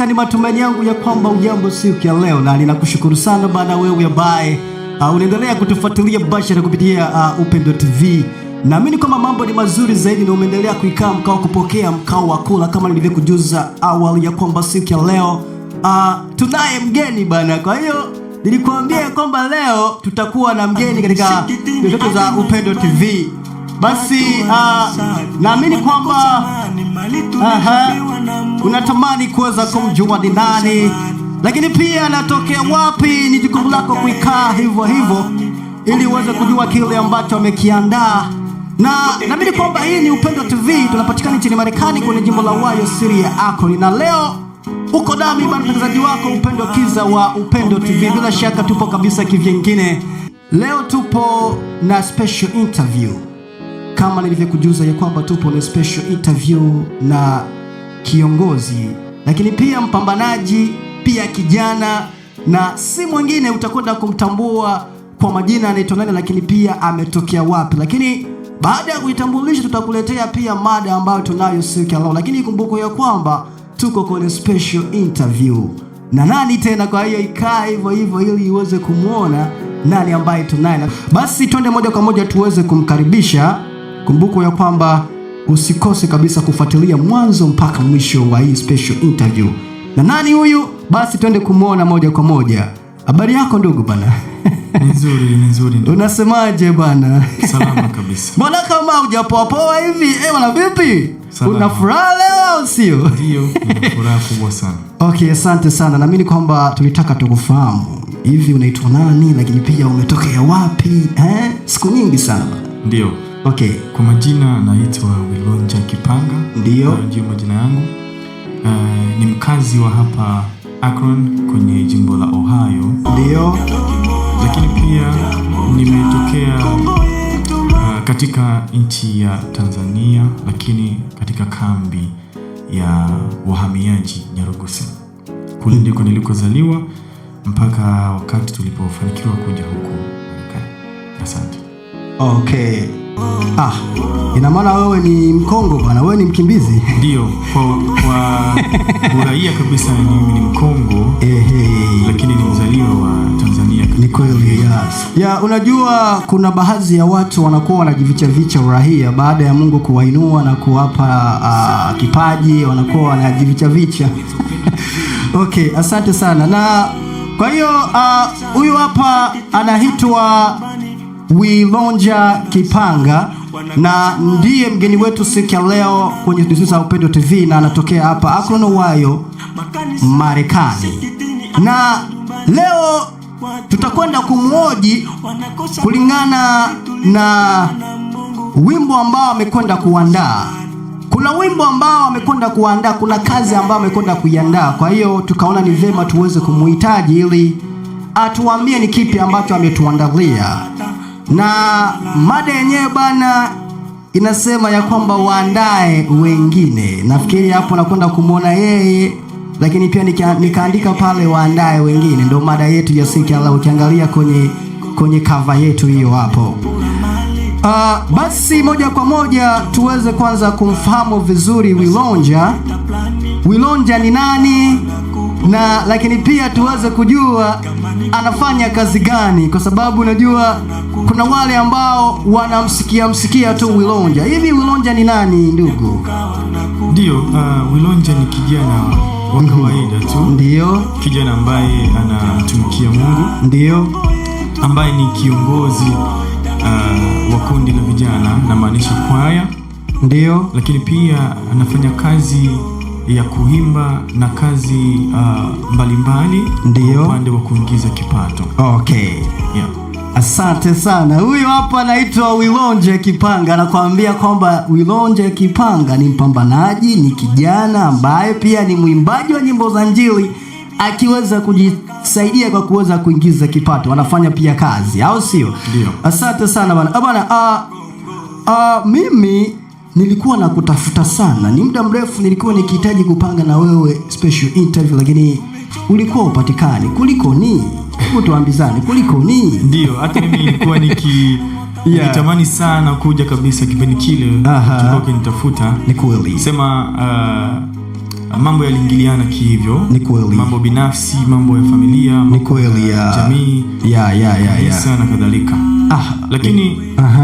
Ni matumaini yangu ya kwamba ujambo siku ya leo, na ninakushukuru sana bana wewe ambaye unaendelea kutufuatilia bashara kupitia Upendo TV. Naamini kwamba mambo ni mazuri zaidi na umeendelea kuikaa mkao kupokea mkao wa kula, kama nilivyokujuza awali ya kwamba siku ya leo tunaye mgeni bana. Kwa hiyo nilikuambia kwamba leo tutakuwa na mgeni katika video za Upendo TV. Basi naamini kwamba unatamani kuweza kumjua ni nani, lakini pia anatokea wapi. Ni jukumu lako kuikaa hivyo hivyo ili uweze kujua kile ambacho amekiandaa. Na naamini kwamba hii ni Upendo TV, tunapatikana nchini Marekani kwenye jimbo la Ohio, city ya Akron. Na leo uko nami bwana, mtangazaji wako Upendo Kiza wa Upendo TV. Bila shaka tupo kabisa kivyengine. Leo tupo na special interview, kama nilivyokujuza ya kwamba tupo na special interview na kiongozi, lakini pia mpambanaji, pia kijana, na si mwingine, utakwenda kumtambua kwa majina anaitwa nani, lakini pia ametokea wapi. Lakini baada ya kuitambulisha, tutakuletea pia mada ambayo tunayo siku ya leo. Lakini kumbuka ya kwamba tuko kwenye special interview na nani tena, kwa hiyo ikaa hivyo hivyo ili uweze kumuona nani ambaye tunaye. Basi twende moja kwa moja tuweze kumkaribisha. Kumbuka ya kwamba usikose kabisa kufuatilia mwanzo mpaka mwisho wa hii special interview. Na nani huyu? Basi twende kumuona moja kwa moja. Habari yako ndugu bana? Nzuri. Unasemaje bana? Salama kabisa. Mbona kama hujapoa poa hivi? Bana vipi? Una furaha leo sio? Ndio, nina furaha kubwa sana. Okay, asante sana. Naamini kwamba tulitaka tukufahamu. Hivi unaitwa nani, lakini pia umetokea wapi? Siku nyingi sana bana. Ndio. Okay. Kwa majina naitwa Wilonja Kipanga. Ndio majina yangu. Ni mkazi wa hapa Akron kwenye jimbo la Ohio. Ndio. Lakini pia nimetokea katika nchi ya Tanzania, lakini katika kambi ya wahamiaji Nyarugusu. Kule ndiko nilikozaliwa mpaka wakati tulipofanikiwa kuja huku Marekani. Asante. Okay. Ina maana wewe ni Mkongo bwana, wewe ni mkimbizi? Ndio, kwa uraia kabisa mimi ni Mkongo. Lakini ni mzaliwa wa Tanzania. Ni kweli, ya unajua kuna baadhi ya watu wanakuwa wanajivicha uraia baada ya Mungu kuwainua na kuwapa kipaji, wanakuwa wanajivicha. Okay, asante sana. Na kwa hiyo huyu hapa anaitwa Wilonja Kipanga na ndiye mgeni wetu siku ya leo kwenye studio za Upendo TV, na anatokea hapa Akron, Ohio, Marekani. Na leo tutakwenda kumhoji kulingana na wimbo ambao amekwenda kuandaa. Kuna wimbo ambao amekwenda kuandaa, kuna kazi ambayo amekwenda kuiandaa. Kwa hiyo tukaona ni vema tuweze kumuhitaji ili atuambie ni kipi ambacho ametuandalia. Na mada yenyewe bana inasema ya kwamba waandae wengine. Nafikiri hapo nakwenda kumuona yeye, lakini pia nikaandika pale waandae wengine. Ndio mada yetu ya siku ya leo, ukiangalia kwenye cover yetu hiyo hapo. Basi moja kwa moja tuweze kwanza kumfahamu vizuri Wilonja. Wilonja ni nani? Na lakini pia tuweze kujua anafanya kazi gani, kwa sababu unajua kuna wale ambao wanamsikia tu Wilonja. Hivi Wilonja ni nani ndugu? Ndio, Wilonja ni kijana wa kawaida tu. Ndio. Kijana ambaye anamtumikia Mungu. Ndio. Ambaye ni kiongozi wa kundi la vijana, na maanisha kwaya. Ndio. Lakini pia anafanya kazi ya kuimba na kazi mbalimbali. Ndio. Upande wa kuingiza kipato. Okay. Yeah. Asante sana. Huyu hapa anaitwa Wilonja Kipanga. Anakuambia kwamba Wilonja Kipanga ni mpambanaji, ni kijana ambaye pia ni mwimbaji wa nyimbo za Injili, akiweza kujisaidia kwa kuweza kuingiza kipato. Anafanya pia kazi, au sio? Ndio. Asante sana bana. Mimi nilikuwa nakutafuta sana. Ni muda mrefu nilikuwa nikihitaji kupanga na wewe special interview, lakini ulikuwa upatikani. Kuliko ni? Hebu tuambizane, kuliko ni? Ndio, hata mimi nilikuwa nikitamani sana kuja kabisa kipindi kile tulikuwa kinitafuta. Ni kweli. Sema mambo yaliingiliana kihivyo. Ni kweli. Mambo binafsi, mambo ya familia, ni kweli, ya jamii, sana kadhalika. Lakini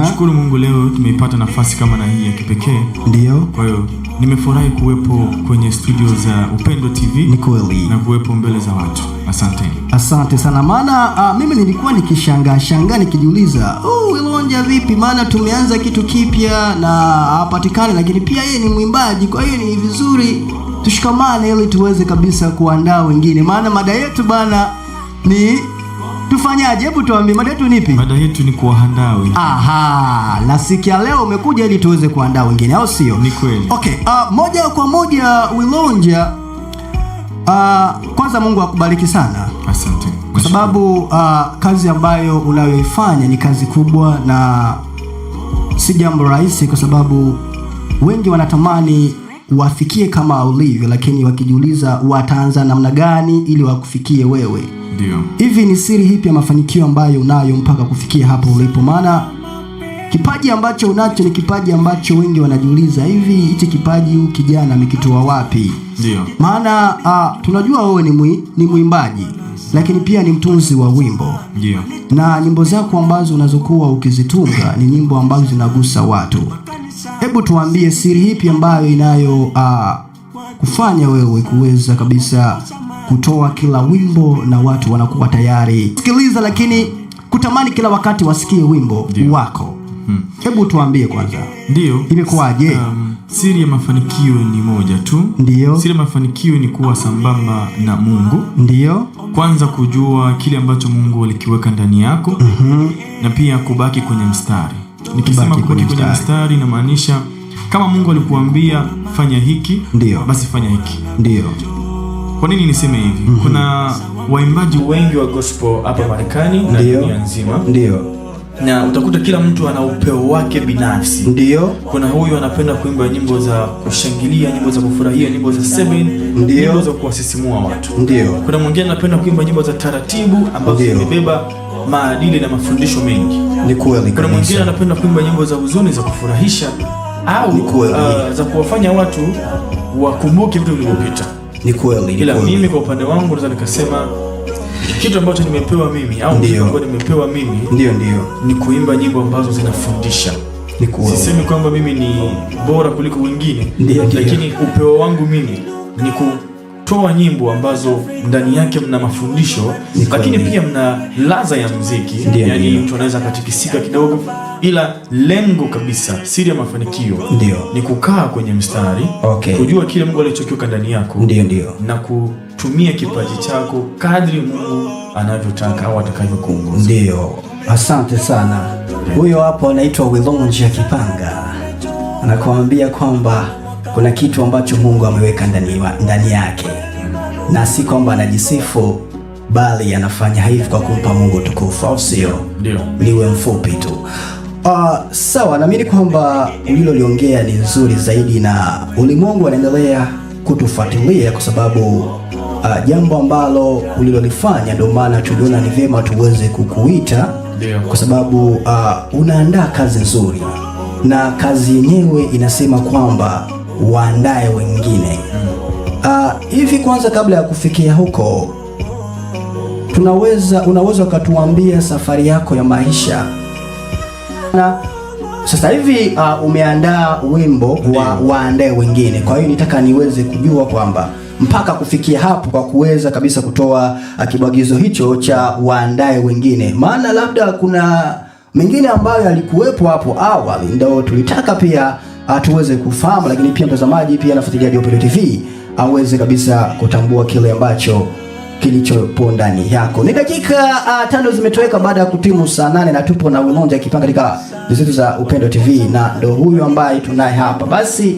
shukuru Mungu leo tumeipata nafasi kama na hii ya kipekee. Ndio. Kwa hiyo nimefurahi kuwepo kwenye studio za Upendo TV. Ni kweli. Na kuwepo mbele za watu. Asante sana, maana mimi nilikuwa nikishangaa nikijiuliza, Wilonja vipi, maana tumeanza kitu kipya na hapatikani, lakini pia yeye ni mwimbaji. Kwa hiyo ni vizuri tushikamane ili tuweze kabisa kuandaa wengine, maana mada yetu bana ni tufanyaje? Hebu tuambie, mada yetu ni ipi? Mada yetu ni kuandaa wengine. Na siku ya leo umekuja ili tuweze kuandaa wengine, au sio? Ni kweli. Okay, moja kwa moja Wilonja, kwanza Mungu akubariki sana. Asante. Kwa sababu kazi ambayo unayoifanya ni kazi kubwa na si jambo rahisi, kwa sababu wengi wanatamani wafikie kama ulivyo, lakini wakijiuliza wataanza namna gani ili wakufikie wewe. Ndio. Hivi ni siri hipi ya mafanikio ambayo unayo mpaka kufikia hapo ulipo? Maana kipaji ambacho unacho ni kipaji ambacho wengi wanajiuliza, hivi hichi kipaji kijana amekitoa wapi? Ndio. Maana tunajua wewe ni mwimbaji, lakini pia ni mtunzi wa wimbo. Ndio. Na nyimbo zako ambazo unazokuwa ukizitunga ni nyimbo ambazo zinagusa watu. Hebu tuambie siri hipi ambayo inayo kufanya wewe kuweza kabisa kutoa kila wimbo na watu wanakuwa tayari sikiliza, lakini kutamani kila wakati wasikie wimbo wako. Hebu tuambie kwanza. Ndio. Imekuwaje? Siri ya mafanikio ni moja tu. Ndio. Siri ya mafanikio ni kuwa sambamba na Mungu. Ndio. Kwanza kujua kile ambacho Mungu alikiweka ndani yako. Na pia kubaki kwenye mstari. Nikisema kubaki kwenye mstari inamaanisha kama Mungu alikuambia fanya hiki, basi fanya hiki. Ndio. Kwa nini niseme hivi? Kuna waimbaji wengi wa gospel hapa Marekani na dunia nzima. Ndio. Na utakuta kila mtu ana upeo wake binafsi. Ndio. Kuna huyu anapenda kuimba nyimbo za kushangilia, nyimbo za kufurahia, nyimbo za 7, nyimbo za kuwasisimua watu. Ndio. Kuna mwingine anapenda kuimba nyimbo za taratibu ambazo zimebeba maadili na mafundisho mengi. Ni kweli. Kuna mwingine anapenda kuimba nyimbo za huzuni, za kufurahisha au za kuwafanya watu wakumbuke vitu vilivyopita. Ni kweli. Ila mimi kwa upande wangu naweza nikasema kitu ambacho nimepewa mimi au kitu ambacho nimepewa mimi ni kuimba nyimbo ambazo zinafundisha. Sisemi kwamba mimi ni bora kuliko wengine, lakini upeo wangu mimi ni kutoa nyimbo ambazo ndani yake mna mafundisho, lakini pia mna ladha ya muziki. Yani mtu anaweza katikisika kidogo, ila lengo kabisa, siri ya mafanikio ni kukaa kwenye mstari, kujua kile Mungu alichokiweka ndani yako, na kutumia kipaji chako kadri Mungu anavyotaka au atakavyokuongoza. Ndio. Asante sana. Huyo hapo anaitwa Wilonja Kipanga. Anakuambia kwamba kuna kitu ambacho Mungu ameweka ndani yake, na si kwamba anajisifu, bali anafanya hivi kwa kumpa Mungu tukufu, au sio? Ndio. Niwe mfupi tu. Sawa, naamini kwamba uliloliongea ni nzuri zaidi na ulimwengu anaendelea kutufuatilia kwa sababu jambo ambalo ulilolifanya, ndio maana tuliona ni vyema tuweze kukuita. Kwa sababu unaandaa kazi nzuri na kazi yenyewe inasema kwamba waandae wengine. Hivi kwanza kabla ya kufikia huko, unaweza ukatuambia safari yako ya maisha? Na sasa hivi umeandaa wimbo waandae wengine. Kwa hiyo nitaka niweze kujua kwamba mpaka kufikia hapo kwa kuweza kabisa kutoa kibwagizo hicho cha waandae wengine, maana labda kuna mengine ambayo yalikuwepo hapo awali, ndio tulitaka pia tuweze kufahamu, lakini pia mtazamaji pia nafuatiliaji wa Upendo TV aweze kabisa kutambua kile ambacho kilichopo ndani yako. Ni dakika 5 zimetoweka baada ya kutimu saa 8 na tupo na Wilonja Kipanga katika zetu za Upendo TV, na ndio huyu ambaye tunaye hapa. Basi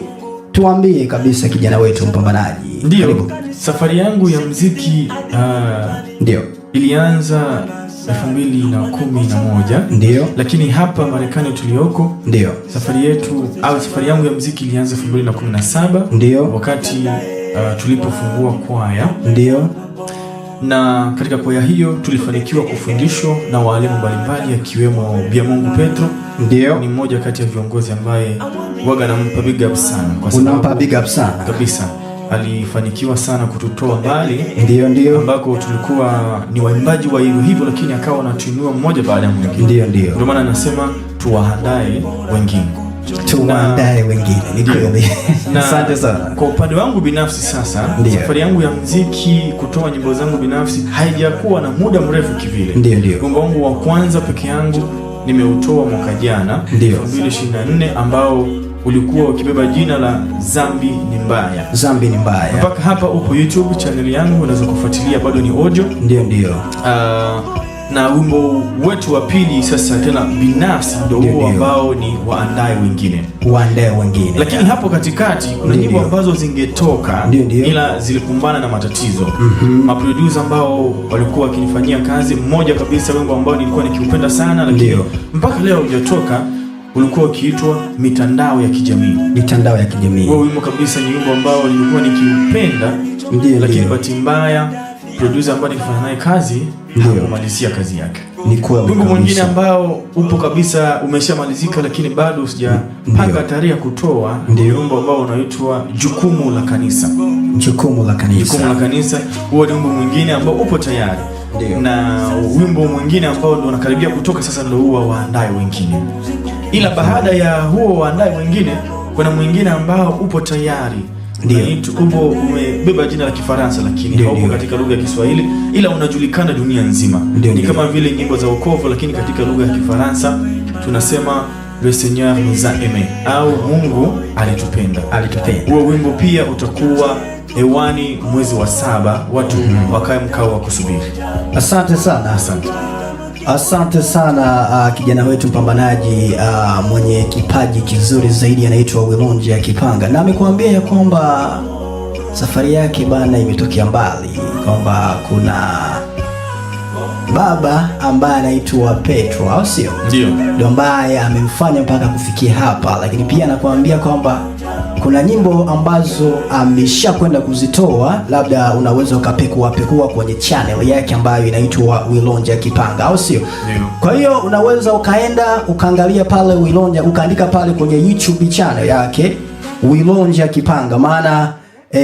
tuambie kabisa kijana wetu mpambanaji. Ndio. Safari yangu ya muziki ilianza 2011. Lakini hapa Marekani tulioko, safari yangu ya muziki ilianza 2017. Wakati tulipofungua kwaya. Na katika kwaya hiyo tulifanikiwa kufundishwa na walimu mbalimbali akiwemo Biamungu Petro. Ni mmoja kati ya viongozi ambaye waga nampa big up sana, kwa sababu unampa big up sana kabisa. alifanikiwa sana kututoa mbali, ndio ambako tulikuwa ni waimbaji wa hivyo, lakini akawa anatuinua mmoja baada ya mwingine. Ndio maana anasema tuwaandae wengine. Ni kweli. Asante sana. Kwa upande wangu binafsi sasa, safari yangu ya muziki, kutoa nyimbo zangu binafsi haijakuwa na muda mrefu kivile. Wimbo wangu wa kwanza peke yangu nimeutoa mwaka jana 2024, ambao ulikuwa ukibeba jina la Zambi ni Mbaya. Mpaka hapa upo YouTube channel yangu, unaweza kufuatilia, bado ni audio. Ndio. Na wimbo wetu wa pili sasa tena binafsi ndio huo ambao ni waandae wengine. Lakini hapo katikati kuna nyimbo ambazo zingetoka ila zilikumbana na matatizo. Maproducer ambao walikuwa wakinifanyia kazi, mmoja kabisa wimbo ambao nilikuwa nikiupenda sana, lakini mpaka leo hujatoka, ulikuwa ukiitwa Mitandao ya Kijamii. Huo wimbo kabisa ni wimbo ambao nilikuwa nikiupenda, lakini bahati mbaya producer ambaye nikifanya naye kazi hakumalizia kazi yake. Wimbo mwingine ambao upo kabisa umeshamalizika, lakini bado sijapanga tarehe ya kutoa, ndio wimbo ambao unaitwa Jukumu la Kanisa. Huo ni wimbo mwingine ambao upo tayari. Na wimbo mwingine ambao ndio unakaribia kutoka sasa ndio huo Waandae Wengine. Ila baada ya huo Waandae Wengine kuna mwingine ambao upo tayari. Upo umebeba jina la Kifaransa, lakini haupo katika lugha ya Kiswahili, ila unajulikana dunia nzima. Ni kama vile nyimbo za wokovu, lakini katika lugha ya Kifaransa tunasema Le Seigneur nous a aimés, au Mungu alitupenda. Huo wimbo pia utakuwa hewani mwezi wa 7, watu wakae mkao wa kusubiri. Asante sana kijana wetu mpambanaji, mwenye kipaji kizuri zaidi, anaitwa Wilonje Akipanga, na amekuambia ya kwamba safari yake bana imetokea mbali, kwamba kuna baba ambaye anaitwa Petro, au sio? Ndio ambaye amemfanya mpaka kufikia hapa, lakini pia anakuambia kwamba kuna nyimbo ambazo ameshakwenda kuzitoa, labda unaweza ukapekua kwenye channel yake ambayo inaitwa Wilonje Akipanga, au sio? Kwa hiyo unaweza ukaenda ukaangalia pale Wilonje, ukaandika pale kwenye YouTube channel yake Wilonje Akipanga, maana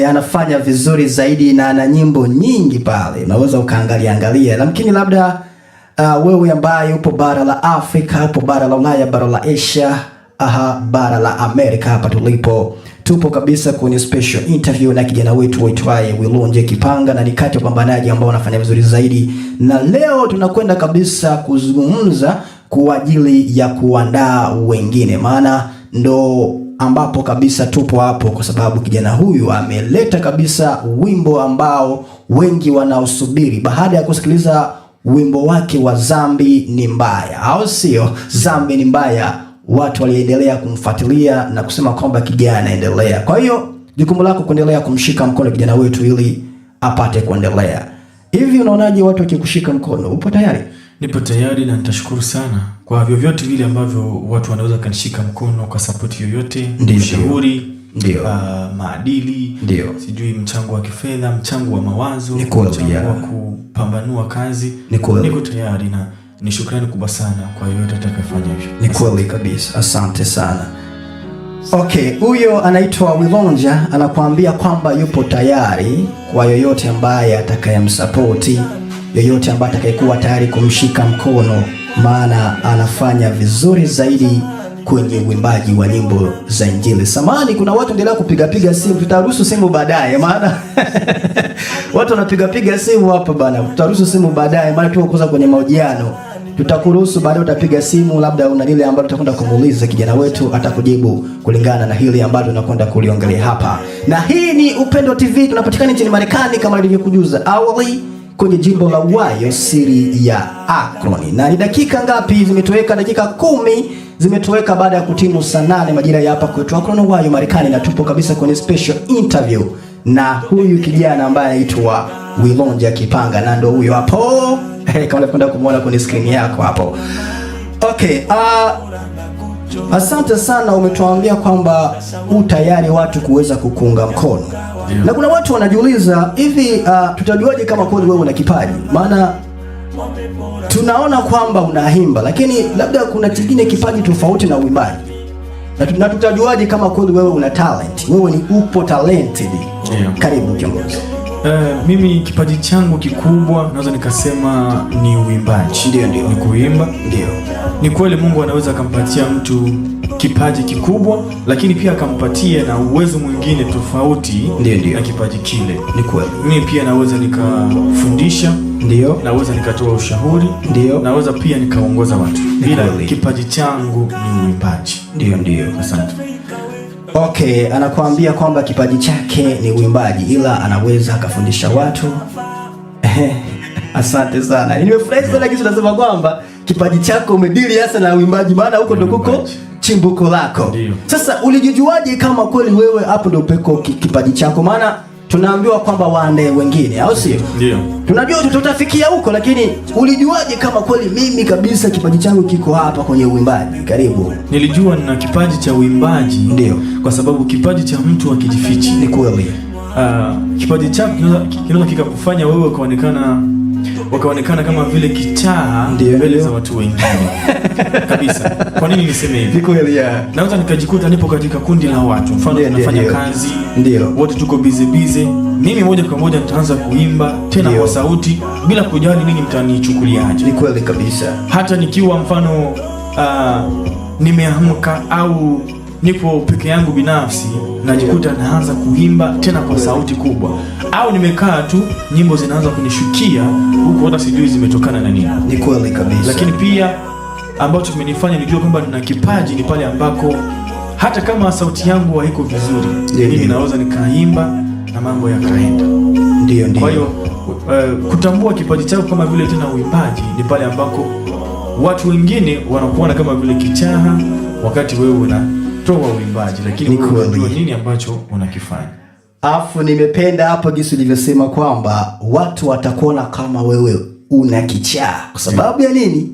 anafanya vizuri zaidi na ana nyimbo nyingi pale, unaweza ukaangalia. Lakini labda wewe ambaye upo bara la Afrika, upo bara la Ulaya, bara la Asia, bara la Amerika, hapa tupo kabisa kwenye special interview na kijana wetu waitwaye Wilonje Akipanga, na ni kati ya wapambanaji ambao wanafanya vizuri zaidi, na leo tunakwenda kabisa kuzungumza kwa ajili ya kuandaa wengine, maana ndo ambapo kabisa tupo hapo, kwa sababu kijana huyu ameleta kabisa wimbo ambao wengi wanaosubiri baada ya kusikiliza wimbo wake wa Zambi ni Mbaya, au sio? Zambi ni Mbaya, watu waliendelea kumfuatilia na kusema kwamba kijana anaendelea. Kwa hiyo jukumu lako kuendelea kumshika mkono kijana wetu ili apate kuendelea. Hivi unaonaje watu wakikushika mkono? Upo tayari? Nipo tayari, na nitashukuru sana kwa vyovyote vile ambavyo watu wanaweza kanishika mkono kwa support yoyote, ushauri, maadili, sijui mchango wa kifedha, mchango wa mawazo, mchango wa kupambanua kazi. Niko tayari, na ni shukrani kubwa sana kwa yoyote atakayefanya hivyo. Ni kweli kabisa. Asante sana. Okay, huyo anaitwa Wilonje, anakuambia kwamba yupo tayari kwa yoyote ambaye atakayemsupporti, yoyote ambaye atakayekuwa tayari kumshika mkono, maana anafanya vizuri zaidi kwenye uimbaji wa nyimbo za Injili. Samahani, kuna watu endelea kupiga simu, tutaruhusu simu baadaye, maana watu wanapiga simu hapa bana. Tutaruhusu simu baadaye, maana tuko kosa kwenye mahojiano. Tutakuruhusu baadaye, utapiga simu, labda una lile ambalo tutakwenda kumuuliza kijana wetu, atakujibu kulingana na hili ambalo tunakwenda kuliongelea hapa. Na hii ni Upendo TV, tunapatikana nchini Marekani kama nilivyokujuza awali, kwenye jimbo la Ohio, siri ya Akron. Na ni dakika ngapi zimetoweka? Dakika 10 zimetoweka baada ya kutimu saa 8 majira ya hapa kwetu Akron, Ohio, Marekani, na tupo kabisa kwenye special interview na huyu kijana ambaye anaitwa Wilonje Akipanga, na ndo huyo hapo kama unapenda kumuona kwenye screen yako hapo. Okay, asante sana, umetuambia kwamba tayari watu kuweza kukunga mkono. Na kuna watu wanajiuliza hivi, tutajuaje kama kweli wewe una kipaji? Maana tunaona kwamba unaimba, lakini labda kuna kingine kipaji tofauti na uimbaji. Na tutajuaje kama kweli wewe una talent? Wewe ni upo talented. Karibu kiongozi. Mimi kipaji changu kikubwa naweza nikasema ni uimbaji. Ndio. Ni kuimba. Ndio. Ni kweli Mungu anaweza akampatia mtu kipaji kikubwa, lakini pia akampatia na uwezo mwingine tofauti na kipaji kile. Ni kweli. Mimi pia naweza nikafundisha. Ndio. Naweza nikatoa ushauri. Ndio. Naweza pia nikaongoza watu. Bila kipaji changu ni uimbaji. Ndio. Asante. Okay, anakuambia kwamba kipaji chake ni uimbaji ila anaweza akafundisha watu. Asante sana. Nimefurahi sana kitu unasema kwamba kipaji chako umedili hasa na uimbaji, maana huko ndo kuko chimbuko lako. Sasa ulijijuaje kama kweli wewe hapo ndo peko kipaji chako? Maana tunaambiwa kwamba waandae wengine, au sio? Ndio. Tunajua tutafikia huko, lakini ulijuaje kama kweli mimi kabisa kipaji changu kiko hapa kwenye uimbaji? Karibu. Nilijua nina kipaji cha uimbaji. Ndio. Kwa sababu kipaji cha mtu hakijifichi. Ni kweli. Kipaji chako kinaweza kikakufanya wewe wakaonekana kama vile kichaa mbele za watu wengine. Kabisa. Kwa nini niseme hivi? Ni kweli. Naweza nikajikuta nipo katika kundi la watu. Mfano tunafanya kazi. Ndio. Wote tuko busy. Mimi moja kwa moja nitaanza kuimba tena kwa sauti bila kujali nini mtanichukuliaje. Ni kweli kabisa. Hata nikiwa mfano nimeamka au nipo peke yangu binafsi, najikuta naanza kuimba tena kwa sauti kubwa, au nimekaa tu nyimbo zinaanza kunishukia huko, hata sijui zimetokana na nini. Ni kweli kabisa. Lakini pia ambacho kimenifanya nijue kwamba nina kipaji ni pale ambako hata kama sauti yangu haiko vizuri, mimi naweza nikaimba na mambo yakaenda. Ndio. Kwa hiyo kutambua kipaji chako kama vile tena uimbaji ni pale ambako watu wengine wanakuona kama vile kichaha wakati wewe unatoa uimbaji, lakini unajua nini ambacho unakifanya. Afu nimependa hapo jinsi ulivyosema kwamba watu watakuona kama wewe una kichaa kwa sababu ya nini?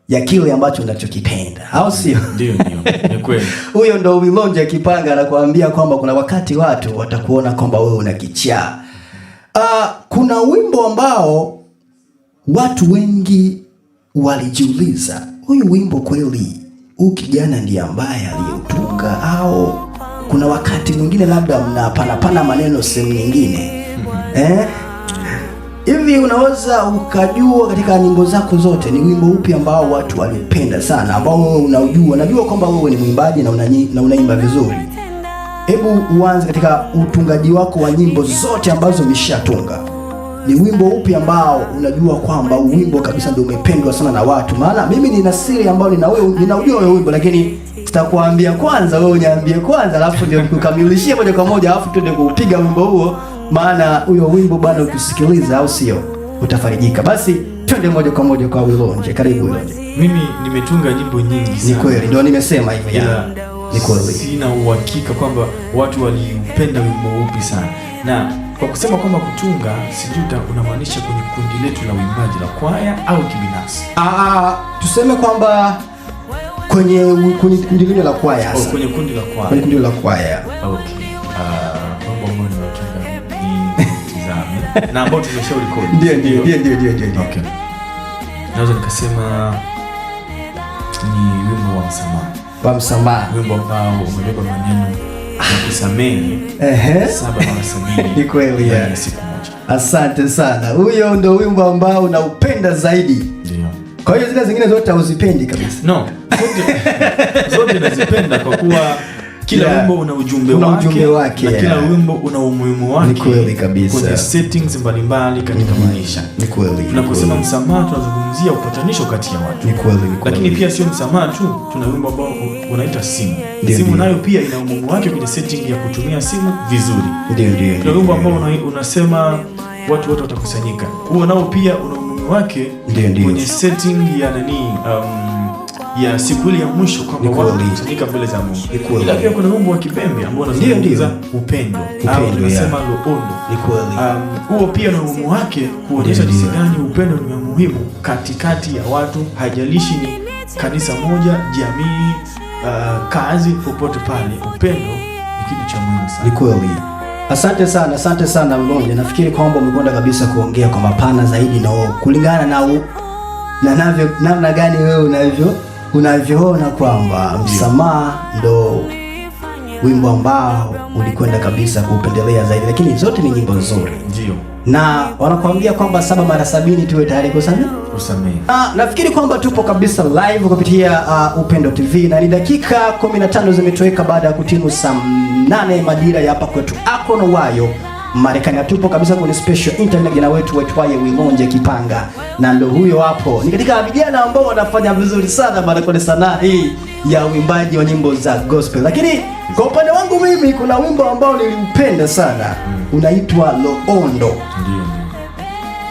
Ya kile ambacho unachokipenda, au sio? Ndio, ni kweli. Huyo ndo Wilonje Kipanga anakuambia kwamba kuna wakati watu watakuona kwamba wewe una kichaa. Kuna wimbo ambao watu wengi walijiuliza, huyu wimbo kweli huyu kijana ndiye ambaye aliyeutunga, au kuna wakati mwingine labda mnapana maneno sehemu nyingine? Hivi unaweza ukajua katika nyimbo zako zote ni wimbo upi ambao watu walipenda sana, ambao wewe unaujua? Najua kwamba wewe ni mwimbaji na unaimba vizuri. Hebu uanze katika utungaji wako wa nyimbo zote ambazo umeshatunga. Ni wimbo upi ambao unajua kwamba wimbo kabisa ndio umependwa sana na watu? Maana mimi nina siri ambayo ninaujua wewe wimbo, lakini sitakuambia kwanza, wewe uniambie kwanza, alafu ndio nikukamilishie moja kwa moja, alafu tuende kuupiga wimbo huo. Maana huyo wimbo bwana ukisikiliza, au sio, utafarijika. Basi twende moja kwa moja kwa Wilonje. Karibu Wilonje. Mimi nimetunga nyimbo nyingi sana. Ni kweli, ndio nimesema hivyo. Ni kweli. Sina uhakika kwamba watu waliupenda wimbo upi sana. Na kwa kusema kwamba kutunga, sijui unamaanisha kwenye kundi letu la uimbaji la kwaya au kibinafsi? Tuseme kwamba kwenye kundi lile la kwaya. Kwenye kundi la kwaya. Kwenye kundi la kwaya. Okay. Mambo ambayo nimetunga ni tizame na ambao tumesharekodi. Ndio. Okay. Naweza nikasema ni wimbo wa msamaha. Wa msamaha. Wimbo ambao umebeba maneno kusamehe 7 Ni kweli ya siku moja. Asante sana. Huyo ndio wimbo ambao unaupenda zaidi. Ndio. Kwa hiyo zile zingine zote hauzipendi kabisa? No. Zote nazipenda kwa kuwa kila wimbo una ujumbe wake na kila wimbo una umuhimu wake. Ni kweli kabisa. Kwenye settings mbalimbali katika maisha. Ni kweli. Tunaposema msamaha tunazungumzia upatanisho kati ya watu. Ni kweli. Lakini pia sio msamaha tu, tuna wimbo ambao unaita simu. Simu nayo pia ina umuhimu wake kwenye setting ya kutumia simu vizuri. Ndio. Tuna wimbo ambao unasema watu wote watakusanyika. Huo nao pia una umuhimu wake kwenye setting ya ya siku ile ya mwisho kwamba watu watakusanyika mbele za Mungu. Ila pia kuna wimbo wa kipembe ambao unazungumza upendo au tunasema loondo. Ni kweli. Huo pia na umuhimu wake kuonyesha jinsi gani upendo ni muhimu katikati ya watu, haijalishi ni kanisa moja, jamii, kazi, popote pale. Upendo ni kitu cha muhimu sana. Ni kweli. Asante sana Wilonje. Nafikiri kwamba umekwenda kabisa kuongea kwa mapana zaidi na kulingana na namna gani wewe unavyoona kwamba msamaha ndo wimbo ambao ulikwenda kabisa kuupendelea zaidi, lakini zote ni nyimbo nzuri. Ndio. Na wanakuambia kwamba 7 mara 70 tuwe tayari kusamehe. Nafikiri kwamba tupo kabisa live kupitia Upendo TV na ni dakika 15 zimetoweka baada ya kutimu saa 8 majira ya hapa kwetu Akonowayo Marekani. Tupo kabisa kwenye special internet na wetu waitwaye Wilonje Kipanga, na ndio huyo hapo. Ni katika vijana ambao wanafanya vizuri sana bana kwenye sanaa hii ya uimbaji wa nyimbo za gospel. Lakini kwa upande wangu mimi kuna wimbo ambao niliupenda sana, unaitwa Loondo.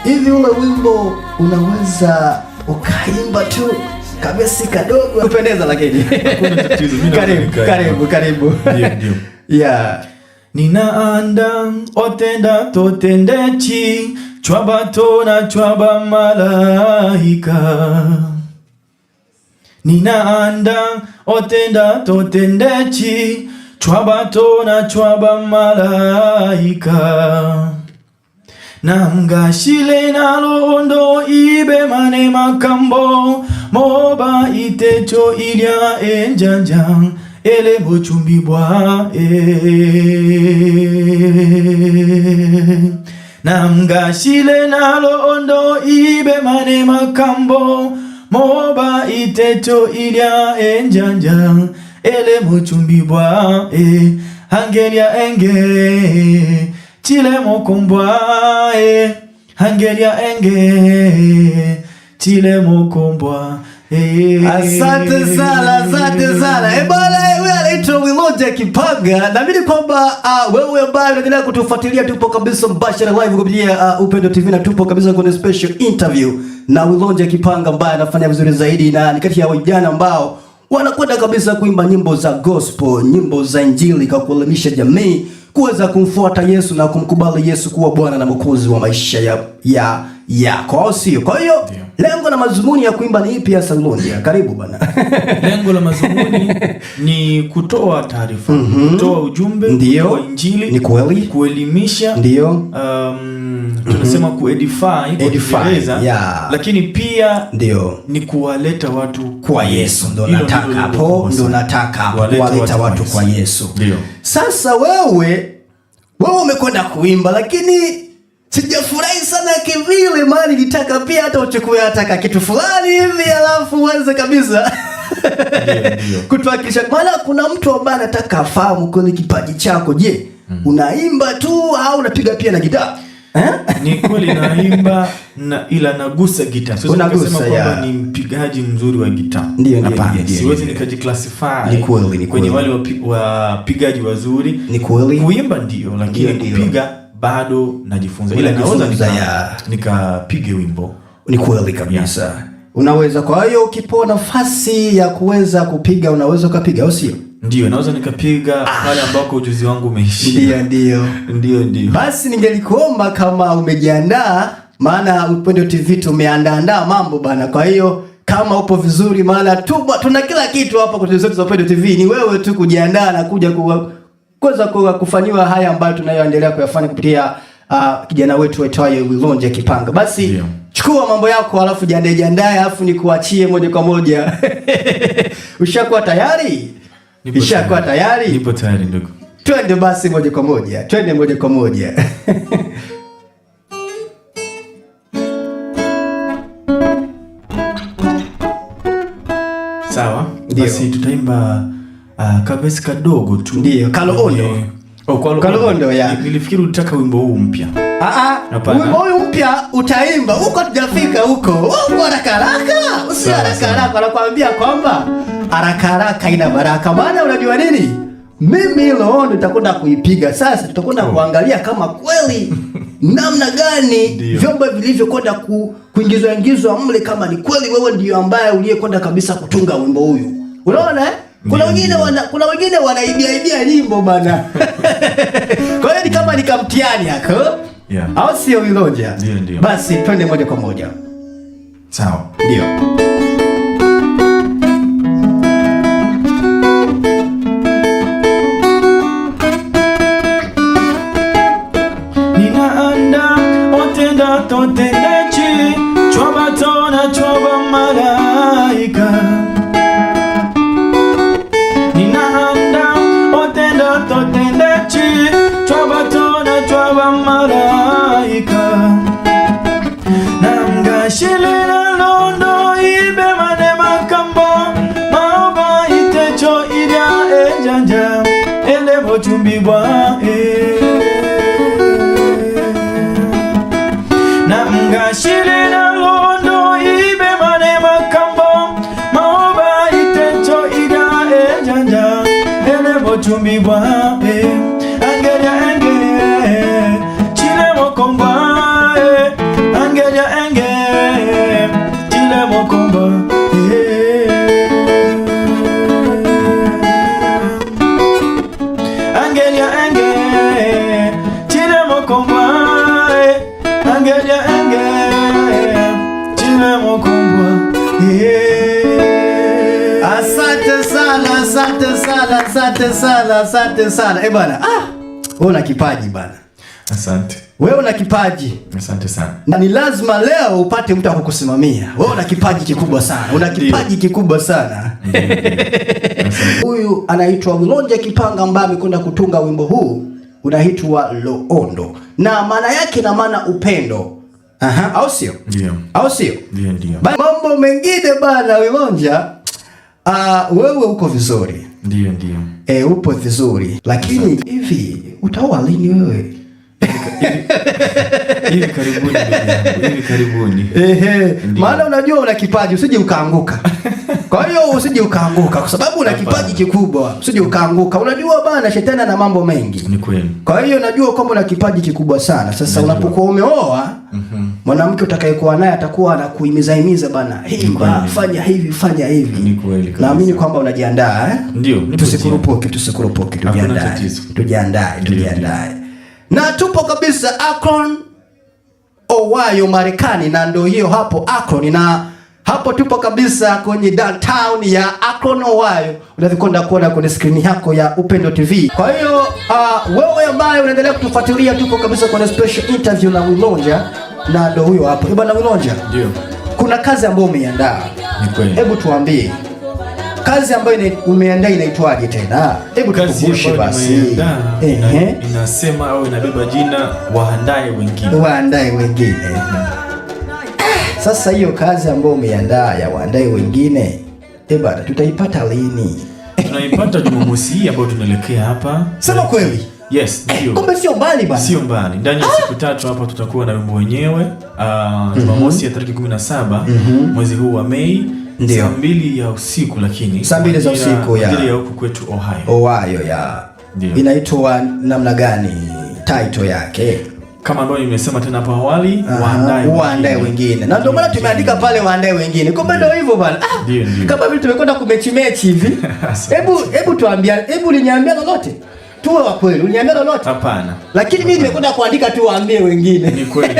Hivi ule wimbo unaweza ukaimba tu kabisa kadogo kupendeza, lakini karibu. Ndio. Yeah. Ninaanda otenda totendechi chwaba tona chwaba malaika. Ninaanda otenda totendechi chwaba tona chwaba malaika. Namgashile na Loondo ibe mane makambo moba itecho ilya enjanjang ele bochumbi bwa Namgashile na Loondo ibe mane makambo moba itecho ilya enjanjang ele bochumbi bwa hangelia enge chile mokombwa hangelia enge chile mokombwa. Asante sana. Bwana, wewe anaitwa Wilonje Kipanga. Naamini kwamba wewe ambaye unaendelea kutufuatilia, tupo kabisa mbashara live kupitia Upendo TV na tupo kabisa kwenye special interview na Wilonje Kipanga ambaye anafanya vizuri zaidi na ni kati ya vijana ambao wanakwenda kabisa kuimba nyimbo za gospel, nyimbo za injili kwa kuelimisha jamii kuweza kumfuata Yesu na kumkubali Yesu kuwa Bwana na Mwokozi wa maisha yako, sio? Kwa hiyo lengo na mazumuni ya kuimba ni ipi hasa Wilonje? Karibu bwana. Lengo la mazumuni ni kutoa taarifa, kutoa ujumbe, kutoa injili, ni kweli, kuelimisha, ndio tunasema edify, lakini pia ndio ni kuwaleta watu kwa Yesu. Ndio nataka kuwaleta watu kwa Yesu. Ndio. Sasa wewe umekwenda kuimba, lakini sijafurahi sana kivile, maana nilitaka pia hata uchukue hata kitu fulani hivi alafu uanze kabisa kutuhakikisha, maana kuna mtu ambaye anataka afahamu kwenye kipaji chako. Je, unaimba tu au unapiga pia na gitaa? Ni kweli naimba ila nagusa gitaa. Siwezi kusema kwamba ni mpigaji mzuri wa gitaa. Ndio. Siwezi nikajiclassify. Ni kweli. Kwenye wale wapigaji wazuri. Ni kweli. Kuimba ndio, lakini kupiga bado najifunza. Ila naweza nikapige wimbo. Ni kweli kabisa. Unaweza, kwa hiyo ukipewa nafasi ya kuweza kupiga unaweza ukapiga, au sio? Ndio, naweza nikapiga pale ambako ujuzi wangu umeishia. Ndio. Basi ningelikuomba kama umejiandaa, maana Upendo TV tumeandaa mambo bana. Kwa hiyo kama upo vizuri, maana tuna kila kitu hapa kwa zetu za Upendo TV, ni wewe tu kujiandaa na kuja kuweza kufanywa haya ambayo tunayoendelea kuyafanya kupitia kijana wetu aitwaye Wilonje Kipanga. Basi chukua mambo yako alafu jiandae alafu nikuachie moja kwa moja. Ushakuwa tayari? Ishakuwa tayari? Nipo tayari ndugu. Twende basi moja kwa moja. Sawa. Basi tutaimba kabisa kadogo tu. Ndio, Kaloondo. Kaloondo ya. Nilifikiri unataka wimbo huu mpya. Wimbo huu mpya utaimba huko, tujafika huko. Haraka. Usi haraka. Nakwambia kwamba haraka ina baraka. Maana unajua nini? Mimi Loondo nitakwenda kuipiga. Sasa tutakwenda kuangalia kama kweli namna gani vyombo vilivyokwenda kuingizwa mle, kama ni kweli wewe ndio ambaye uliyekwenda kabisa kutunga wimbo huyu. Unaona kuna wengine wanaibia nyimbo bana. Kwa hiyo ni kama nikamtiani hako. Au sio Wilonje? Ndio. Basi twende moja kwa moja. Sawa. Ndio. Ninaanda otenda totendechi chwaba tona chwaba malaika. na mgashile na londo ibe mane makambo maoba itencho ida ejanja ene botumbi bwape angeja enge chile mokomba angeja enge chile mokomba angeja enge chile mokomba angeja enge chile mokomba. Asante sana, asante sana, asante sana, asante sana. Bana, wewe una kipaji bana. Asante. Wewe una kipaji. Asante sana. Na ni lazima leo upate mtu akukusimamia. Wewe una kipaji kikubwa sana. Una kipaji kikubwa sana. Huyu anaitwa Wilonja Kipanga ambaye amekwenda kutunga wimbo huu unaitwa Loondo. Na maana yake na maana upendo. Au sio? Ndio. Au sio? Ndio. Mambo mengine bana Wilonja, wewe uko vizuri. Ndio. Upo vizuri. Lakini hivi utaoa lini wewe? Hivi karibuni. Maana unajua una kipaji, usije ukaanguka. Kwa hiyo usije ukaanguka kwa sababu una kipaji kikubwa. Usije ukaanguka. Unajua bana, shetani ana mambo mengi. Ni kweli. Kwa hiyo unajua kwamba una kipaji kikubwa sana. Sasa unapokuwa umeoa, mwanamke utakayekuwa naye atakuwa anakuhimiza bana, fanya hivi, fanya hivi. Ni kweli. Naamini kwamba unajiandaa, Ndio. Tusikurupuke, tujiandae. Na tupo kabisa Akron, Ohio, Marekani, na ndio hiyo hapo Akron, na hapo tupo kabisa kwenye downtown ya Akron, Ohio. Unavikonda kuona kwenye screen yako ya Upendo TV. Kwa hiyo wewe ambaye unaendelea kutufuatilia, tupo kabisa kwenye special interview na Wilonja, na ndio huyo hapo. Bwana Wilonja, ndio. Kuna kazi ambayo umeiandaa. Ni kweli. Hebu tuambie. Kazi ambayo umeandaa inaitwaje tena? Hebu tukumbushe basi. Inasema au inabeba jina Waandae Wengine. Sasa hiyo kazi ambayo umeandaa ya Waandae Wengine, bana, tutaipata lini? Tunaipata Jumamosi hii ambayo tunaelekea hapa. Sema kweli? Yes, ndio. Kumbe sio mbali bana. Sio mbali. Ndani ya siku 3 hapa tutakuwa na wimbo wenyewe. Jumamosi ya tarehe 17 mwezi huu wa Mei. Ndio. Saa 2 ya usiku, lakini saa 2 za usiku ya huko kwetu Ohio ya. Ndio. Inaitwa namna gani title yake? Kama ambavyo nimesema tena hapo awali, Waandae Wengine. Na ndio maana tumeandika pale Waandae Wengine. Kumbe ndio hivyo bana. Kama vile tumekwenda kumechi hivi. Hebu tuambie, hebu niambie lolote. Tuwe wa kweli, uniambia lolote? Hapana. Lakini mimi nimekwenda kuandika tu waambie wengine. Ni kweli.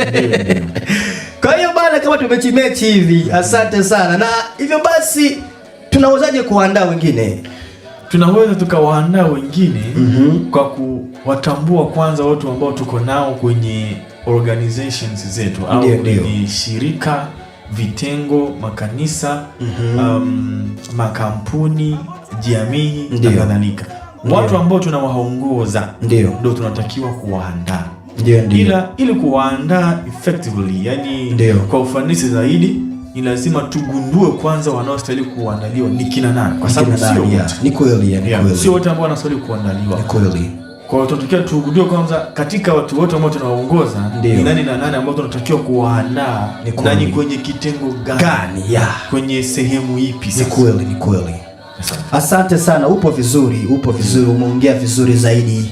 Ndio. Kwa hiyo bana, kama tumechi hivi, asante sana. Na hivyo basi tunawezaje kuandaa wengine? Tunaweza tukawaandaa wengine kwa kuwatambua kwanza watu ambao tuko nao kwenye organizations zetu au kwenye shirika, vitengo, makanisa, makampuni, jamii na kadhalika. Watu ambao tunawaongoza ndio tunatakiwa kuwaandaa. Ili kuwaandaa effectively, yani kwa ufanisi zaidi, ni lazima tugundue kwanza wanaostahili kuandaliwa ni kina nani, kwa sababu sio wote. Ni kweli. Sio wote ambao wanastahili kuandaliwa. Ni kweli. Kwa hiyo tunatakiwa tugundue kwanza katika watu wote ambao tunawaongoza ni nani na nani ambao tunatakiwa kuwaandaa, na ni kwenye kitengo gani, kwenye sehemu ipi sasa. Ni kweli. Asante sana, upo vizuri, umeongea vizuri zaidi.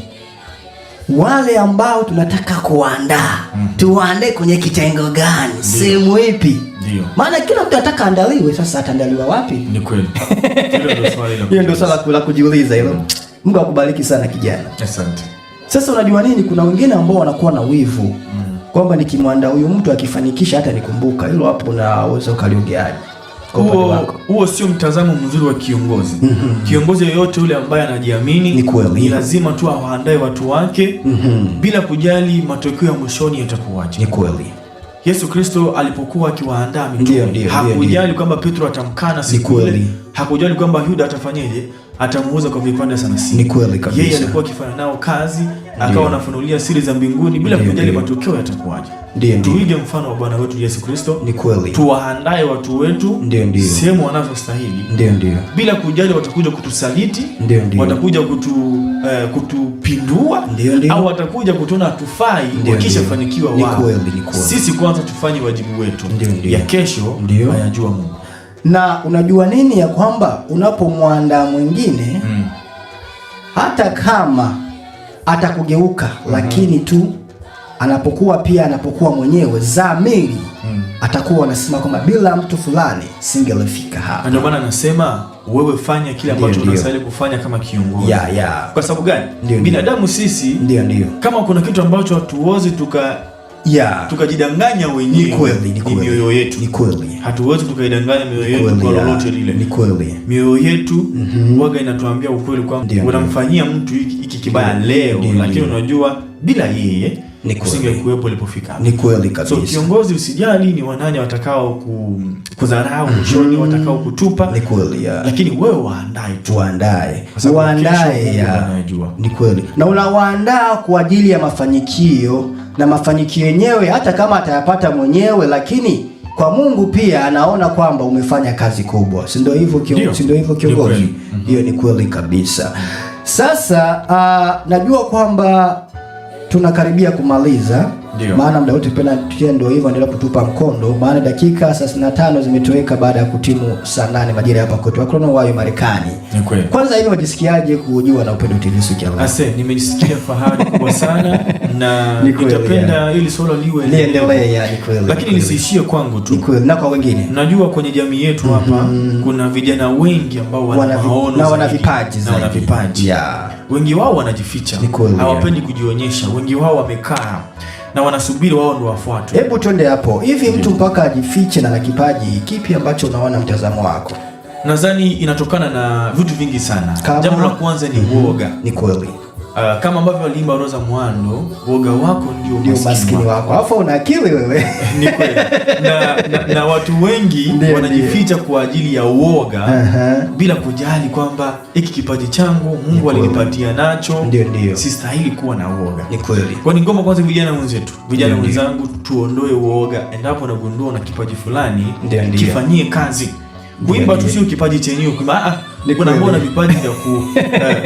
Wale ambao tunataka kuandaa, tuwaandae kwenye kitengo gani? Sehemu ipi? Ndio. Maana kila mtu anataka andaliwe, sasa ataandaliwa wapi? Ni kweli. Hiyo ndio swala la kujiuliza hilo. Mungu akubariki sana kijana. Asante. Sasa unajua nini, kuna wengine ambao wanakuwa na wivu kwamba nikimwandaa huyu mtu akifanikisha hata nikumbuka. Hilo hapo unaweza ukaliongeaje? Huo sio mtazamo mzuri wa kiongozi. Kiongozi yoyote yule ambaye anajiamini ni lazima tu awaandae watu wake bila kujali matokeo ya mwishoni yatakuwaje. Ni kweli. Yesu Kristo alipokuwa akiwaandaa mitume, hakujali kwamba Petro atamkana siku ile, hakujali kwamba Yuda atafanyaje, atamuuza kwa vipande sana. Ni kweli kabisa. Yeye alikuwa akifanya nao kazi akawa anafunulia siri za mbinguni bila kujali matokeo yatakuwaje. Tuige mfano wa Bwana wetu Yesu Kristo. Ni kweli. Tuwaandae watu wetu sehemu wanazostahili. Bila kujali watakuja kutusaliti, watakuja kutupindua, au watakuja kutona tufai wakisha fanikiwa wao. Sisi kwanza tufanye wajibu wetu. Ya kesho hayajua Mungu. Na unajua nini, ya kwamba unapomwandaa mwingine hata kama atakugeuka, lakini tu anapokuwa mwenyewe dhamiri atakuwa anasema kwamba bila mtu fulani singelifika hapa. Ndio maana anasema wewe fanya kile ambacho unastahili kufanya kama kiongozi. Kwa sababu gani? Binadamu sisi kama kuna kitu ambacho hatuwezi tukajidanganya wenyewe, ni mioyo yetu. Hatuwezi tukaidanganya mioyo yetu kwa lolote lile. Mioyo yetu waga inatuambia ukweli kwamba unamfanyia mtu hiki kibaya leo, lakini unajua bila yeye usingekuwepo ulipofika. Ni kweli kabisa. So kiongozi, usijali ni wanani watakao kudharau mwishoni, watakao kutupa. Ni kweli. Lakini wewe waandae tu. Waandae. Ni kweli. Na unawaandaa kwa ajili ya mafanikio, na mafanikio yenyewe hata kama atayapata mwenyewe, lakini kwa Mungu pia anaona kwamba umefanya kazi kubwa. Si ndio hivyo kiongozi? Hiyo ni kweli kabisa. Sasa najua kwamba tunakaribia kumaliza. Maana muda wote pia ndio hivyo, endelea kutupa mkondo, maana dakika 35 zimetoweka baada ya kutimu saa 8 majira hapa kwetu Akron wayo Marekani. Kwanza hivi wajisikiaje kujua na Upendo TV siku ya leo? Nimejisikia fahari kubwa sana na nitapenda ili swala liendelee. Lakini lisiishie kwangu tu. Na kwa wengine. Najua kwenye jamii yetu hapa kuna vijana wengi ambao wana maono na wana vipaji. Wengi wao wanajificha, hawapendi kujionyesha. Wengi wao wamekaa na wanasubiri wao ndio wafuatwe. Hebu twende hapo. Hivi mtu mpaka ajifiche na kipaji, kipi ambacho unaona mtazamo wako? Nadhani inatokana na vitu vingi sana. Jambo la kwanza ni uoga. Ni kweli. Kama ambavyo walimba Roza Mwando, uoga wako ndio maskini wako. Alafu una akili wewe. Ni kweli. Na watu wengi wanajificha kwa ajili ya uoga, bila kujali kwamba hiki kipaji changu Mungu alinipatia nacho, sistahili kuwa na uoga. Ni kweli. Kwa ni ngoma kwanza, vijana wenzangu, tuondoe uoga. Endapo unagundua na kipaji fulani, kifanyie kazi. Kuimba tu sio kipaji chenyewe. Kuna mbona vipaji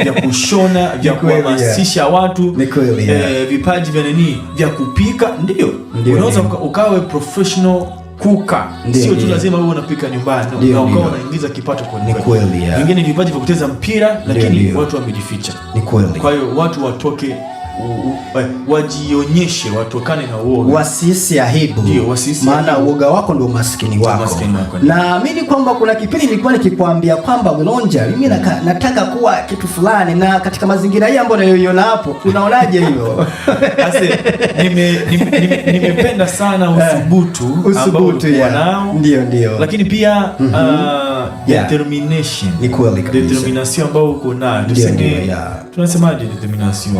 vya kushona, vya kuhamasisha watu, vipaji vya vya kupika. Unaweza ukawe professional cooker. Sio tu lazima wewe unapika nyumbani na ukawa unaingiza kipato kwa nyumbani. Wengine vipaji vya kucheza mpira, lakini watu wamejificha. Kwa hiyo watu watoke, wajionyeshe, watokane na uoga, wasisi aibu. Maana uoga wako ndio maskini wako. Naamini kwamba kuna kipindi nilikuwa nikikwambia kwamba Wilonja, mimi nataka kuwa kitu fulani, na katika mazingira hii ambayo unayoiona hapo, unaonaje hilo? Nimependa sana uthubutu ambao ulikuwa nao. Ndio. Lakini pia determination. Ni kweli kabisa. Determination ambao uko nayo. Tunasemaje determination?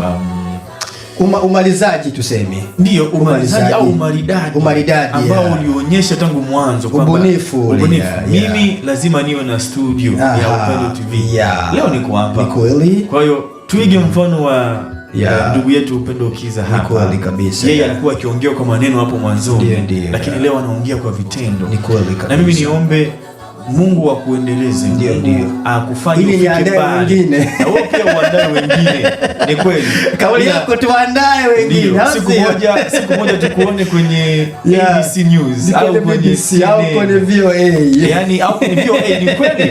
Umalizaji tuseme. Ndio, umalizaji au umaridadi ambao ulionyesha tangu mwanzo kwamba ubunifu. Mimi lazima niwe na studio ya Upendo TV. Leo niko hapa. Ni kweli. Kwa hiyo tuige mfano wa ndugu yetu Upendo Kiza hapa. Ni kweli kabisa. Yeye alikuwa akiongea kwa maneno hapo mwanzo, lakini leo anaongea kwa vitendo. Ni kweli kabisa. Na mimi niombe Mungu akuendeleze, akufanye ufike mbali. Na wewe pia uandae wengine. Ni kweli. Kauli yako tuandae wengine. Siku moja tukuone kwenye ABC News au kwenye VOA. Yaani au kwenye VOA.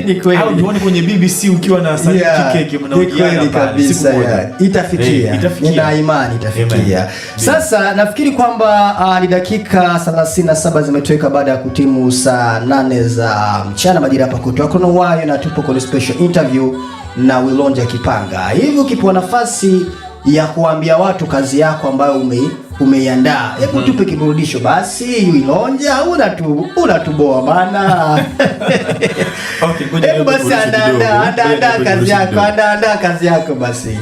Ni kweli. Au tuone kwenye BBC ukiwa na Sadiki Keke mnaojiana pale. Siku moja itafikia. Nina imani itafikia. Sasa nafikiri kwamba ni dakika 37 zimetoweka baada ya kutimu saa 8 za mchana majira hapa kwetu Akron wayo, na tupo kwenye special interview na Wilonja Kipanga. Hivi ukipewa nafasi ya kuambia watu kazi yako ambayo umeiandaa, hebu tupe kiburudisho basi. Wilonja, unatuboa bana. Hebu basi andaa kazi yako basi.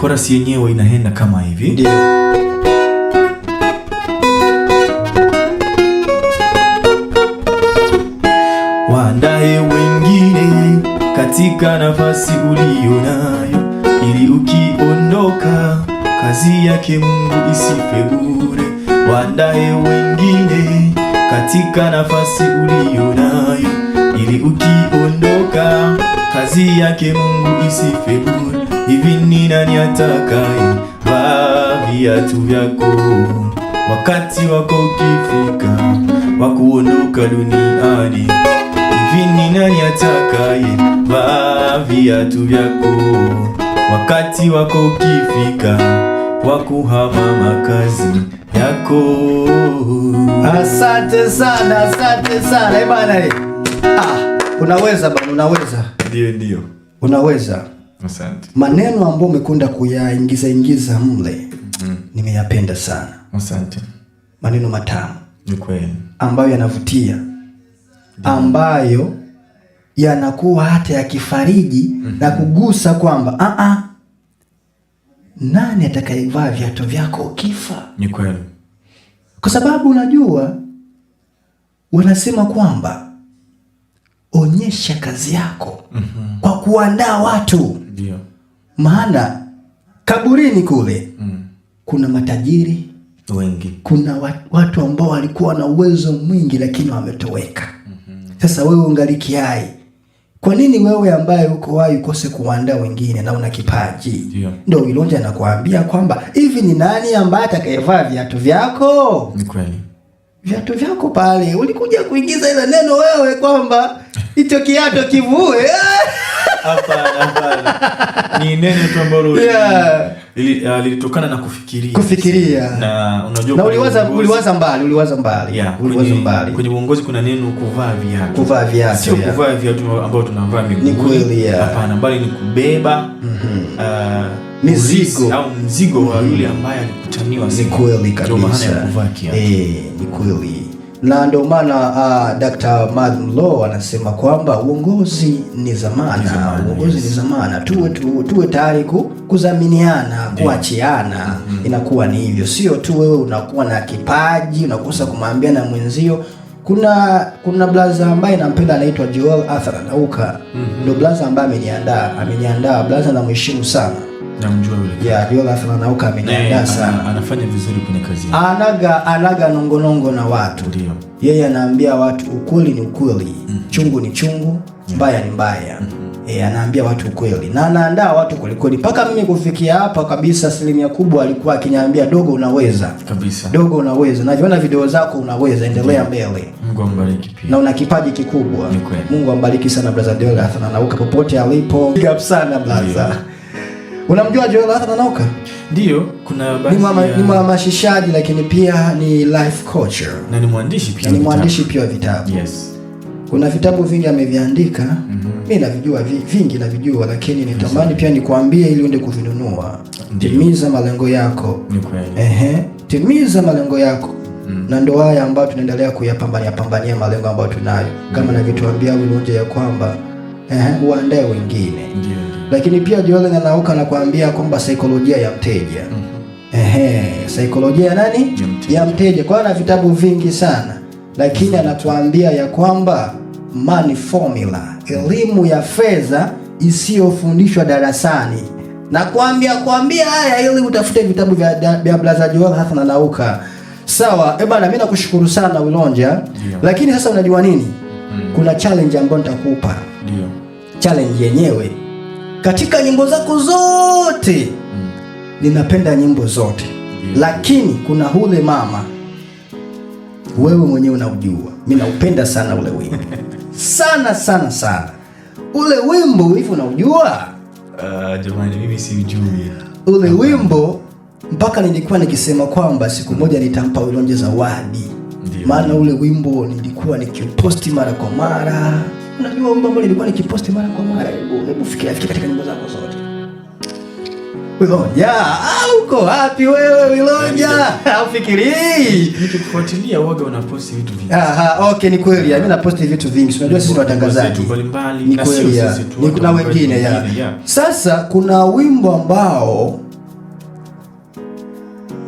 Chorus yenyewe inaenda kama hivi. Ndio. katika nafasi ulionayo, ili ukiondoka kazi yake Mungu isife bure. Waandae wengine katika nafasi ulionayo, ili ukiondoka kazi yake Mungu isife bure. Hivi ni nani atakaye vaa viatu vyako wakati wako ukifika wa kuondoka duniani? Hivi ni nani atakaye vaa viatu vyako wakati wako ukifika wa kuhama makazi yako? Asante sana bwana. Unaweza bwana, unaweza. Ndio. Unaweza. Asante. Maneno ambayo umekwenda kuyaingiza mle, nimeyapenda sana. Asante. Maneno matamu. Ni kweli. Ambayo yanavutia. Ambayo yanakuwa hata yakifariji na kugusa kwamba nani atakayevaa viatu vyako ukifa? Ni kweli. Kwa sababu unajua wanasema kwamba onyesha kazi yako kwa kuandaa watu. Ndio. Maana kaburini kule kuna matajiri wengi, kuna watu ambao walikuwa na uwezo mwingi lakini wametoweka. Sasa wewe ungaliki hai, kwa nini wewe ambaye uko hai ukose kuandaa wengine na una kipaji? Ndio Wilonja anakuambia kwamba hivi ni nani ambaye atakayevaa viatu vyako? Ni kweli. Viatu vyako pale ulikuja kuingiza ile neno wewe kwamba hicho kiatu kivue. Hapana. Ni neno tu ambalo lilitokana na kufikiria. Na unajua na uliwaza mbali. Uliwaza mbali. Kwenye uongozi kuna neno kuvaa viatu. Sio kuvaa viatu ambao tunavaa miguuni. Ni kweli. Hapana, bali ni kubeba mzigo wa yule ambaye alikutaniwa. Ni kweli kabisa. Ni kweli. Na ndio maana Dr. Madlo anasema kwamba uongozi ni zamana. Uongozi ni zamana. Tuwe tayari kuzaminiana, kuachiana. Inakuwa ni hivyo. Sio tu wewe unakuwa na kipaji unakosa kumwambia na mwenzio. Kuna blaza ambaye nampenda anaitwa Joel Arthur Nauka. Ndio blaza ambaye ameniandaa. Blaza namheshimu sana. Namjua yule. Joel Arthur Nauka ameniandaa sana. Anafanya vizuri kwenye kazi yake. Anaga nongonongo na watu. Ndio. Yeye anaambia watu ukweli ni ukweli, chungu ni chungu, mbaya ni mbaya. Anaambia watu ukweli na anaandaa watu kweli. Mpaka mimi kufikia hapa kabisa, asilimia kubwa alikuwa akiniambia dogo, unaweza kabisa, dogo unaweza, naviona video zako, unaweza, endelea mbele. Mungu ambariki pia. Na una kipaji kikubwa. Mungu ambariki sana brother Joel Arthur Nauka popote alipo. Big up sana brother. Unamjua Joel Arthur Nauka? Ndio, kuna basi ni mhamasishaji lakini pia ni life coach na ni mwandishi pia wa vitabu. Yes. Kuna vitabu vingi ameviandika. Mimi navijua vingi navijua, lakini nitamani pia nikuambie ili uende kuvinunua. Timiza malengo yako. Ni kweli. Timiza malengo yako. Na ndio haya ambayo tunaendelea kuyapambania malengo ambayo tunayo. Kama navituambia Wilonja ya kwamba uandae wengine. Ndio. Lakini pia Joel Nauka anakuambia kwamba saikolojia ya mteja. Saikolojia ya nani? Ya mteja. Kwa ana vitabu vingi sana, lakini anakuambia ya kwamba money formula, elimu ya fedha isiyofundishwa darasani. Na kuambia haya ili utafute vitabu vya Blaza Joel Arthur Nauka. Sawa, bana, mimi nakushukuru sana Wilonja. Lakini sasa unajua nini? Kuna challenge ambayo nitakupa. Ndio. Challenge yenyewe katika nyimbo zako zote. Ninapenda nyimbo zote. Lakini kuna ule mama wewe mwenyewe unaujua. Mimi naupenda sana ule wimbo. sana. Ule wimbo hivi unaujua? Jamani, mimi siujui. Ule wimbo mpaka nilikuwa nikisema kwamba siku moja nitampa Wilonja zawadi. Maana ule wimbo nilikuwa nikiposti mara kwa mara. Unajua wimbo ambao nilikuwa nikiposti mara kwa mara. Hebu fikiria katika nyimbo zako zote. Wilonja, uko wapi wewe Wilonja? Ufikiri nikikufuatilia uoga unaposti vitu vingi. Okay, ni kweli. Mimi naposti vitu vingi. Unajua sisi watangazaji. Ni kweli. Ni kuna wengine Sasa kuna wimbo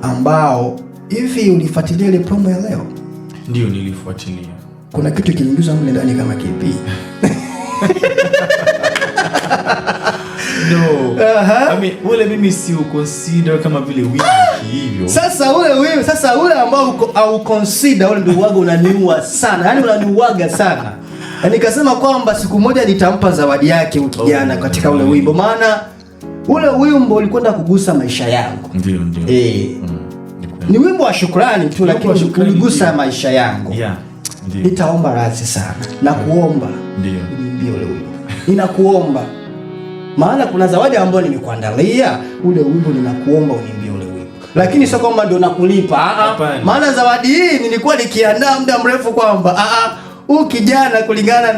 ambao hivi ulifuatilia ile promo ya leo? Ndio, nilifuatilia. Kuna kitu kiliingiza mle ndani kama kipi? No. I mean, ule mimi si uconsider kama vile wimbo hivyo. Sasa ule ambao au consider ule ndio waga unaniua sana. Yaani unaniuaga sana. Na nikasema kwamba siku moja nitampa zawadi yake ukijana katika ule wimbo, maana ule wimbo ulikwenda kugusa maisha yangu. Ndio. Ni wimbo wa shukrani tu, lakini uligusa maisha yangu. Ndio. Nitaomba radhi sana na kuomba. Ndio. Uniimbie ule wimbo. Ninakuomba. Maana kuna zawadi ambayo nimekuandalia, ule wimbo ninakuomba uniimbie ule wimbo. Lakini sio kwamba ndio nakulipa. Maana zawadi hii nilikuwa nikiandaa muda mrefu kwamba huyu kijana kulingana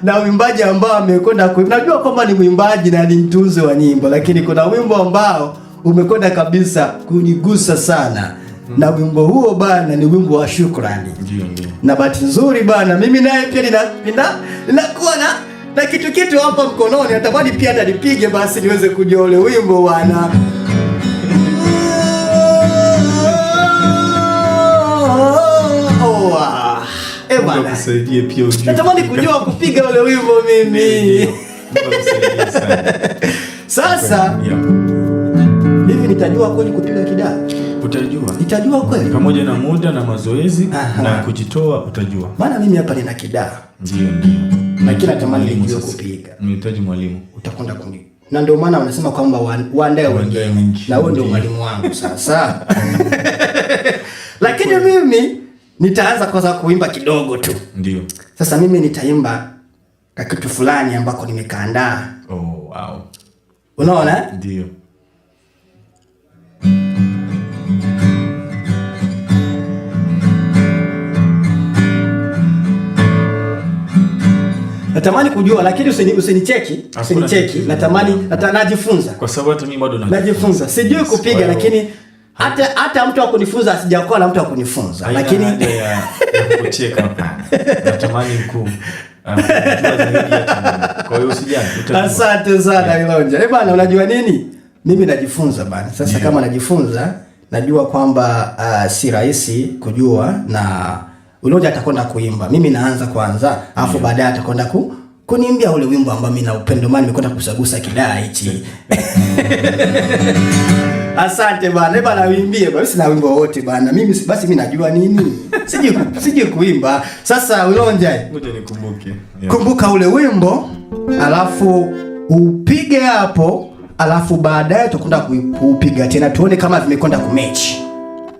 na uimbaji ambao amekwenda kuimba. Najua kwamba ni mwimbaji na ni mtunzi wa nyimbo, lakini kuna wimbo ambao umekwenda kabisa kunigusa sana. Na wimbo huo bana ni wimbo wa shukrani. Ndio. Na bahati nzuri bana mimi naye pia ninakuwa na kitu hapa mkononi, natamani pia hata nipige basi niweze kujua ule wimbo bwana. Bwana kusaidie pia ujue. Natamani kujua kupiga ule wimbo mimi. Sasa hivi nitajua kweli kupiga kidaa? Utajua. Nitajua kweli. Pamoja na muda na mazoezi na kujitoa utajua. Maana mimi hapa nina kidaa. Ndio. Lakini natamani nijue kupiga. Unahitaji mwalimu. Utakwenda kuni. Na ndio maana wanasema kwamba waandae wengine. Na wewe ndio mwalimu wangu sasa. Lakini mimi nitaanza kwanza kuimba kidogo tu. Ndio. Sasa mimi nitaimba kitu fulani ambako nimekaandaa. Oh, wow. Unaona? Ndio. Natamani kujua lakini usinicheki. Natamani najifunza. Kwa sababu hata mimi bado najifunza. Sijui kupiga lakini hata mtu akunifunza sijakuwa na mtu akunifunza. Lakini kucheka hapa. Natamani mkuu. Kwa hiyo usijali. Asante sana Ilonja. Bana unajua nini? Mimi najifunza bana. Sasa kama najifunza najua kwamba si rahisi kujua na Ilonja atakwenda kuimba. Mimi naanza kwanza, afu baadaye atakwenda kuniimbia ule wimbo ambao mimi na upendo maana nimekwenda kusagusa kidaa hichi. Asante bana. Bana uimbie basi, sina wimbo wote bana. Mimi najua nini? Sije kuimba. Sasa Ilonja, ngoja nikumbuke. Kumbuka ule wimbo, alafu upige hapo, alafu baadaye tutakwenda kuupiga tena tuone kama vimekwenda kumechi.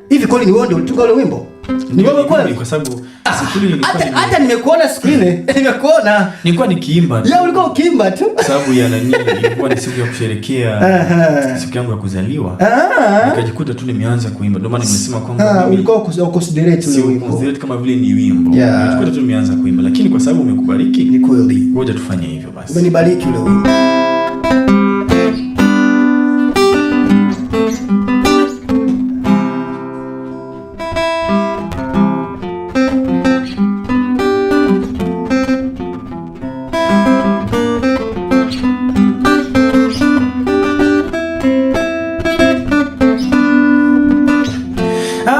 Hivi kweli ni wewe ndio ulitunga ule wimbo? Ni wewe kweli? Kwa sababu siku ile nilikuwa hata nimekuona siku ile. Nimekuona. Nilikuwa nikiimba. Ulikuwa ukiimba tu. Kwa sababu ya nani ilikuwa ni siku ya kusherehekea siku yangu ya kuzaliwa. Nikajikuta tu nimeanza kuimba. Ndio maana nimesema kwamba mimi ulikuwa considerate ule wimbo. Considerate kama vile ni wimbo. Nikajikuta tu nimeanza kuimba, lakini kwa sababu umekubariki ni kweli. Ngoja tufanye hivyo basi. Umenibariki ule wimbo.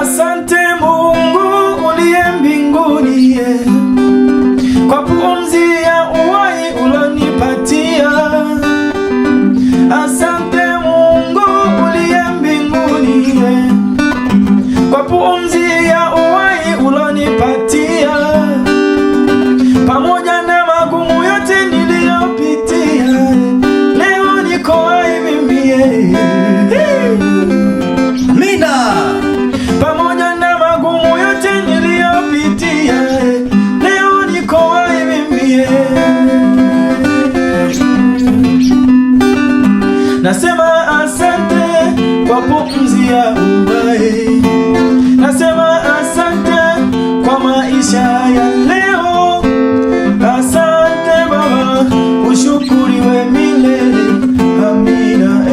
Asante Mungu uliye mbinguni, kwa pumzi ya uhai ulonipatia. Asante Mungu uliye mbinguni, kwa pumzi ya uhai ulonipatia. Pamoja na magumu yote niliyopitia, leo niko hai mimi. Amina. Pamoja na magumu yote niliyopitia, leo niko hai mimi. Nasema asante kwa pumzi ya uhai. Nasema asante kwa maisha ya leo. Asante Baba, ushukuriwe milele. Amina.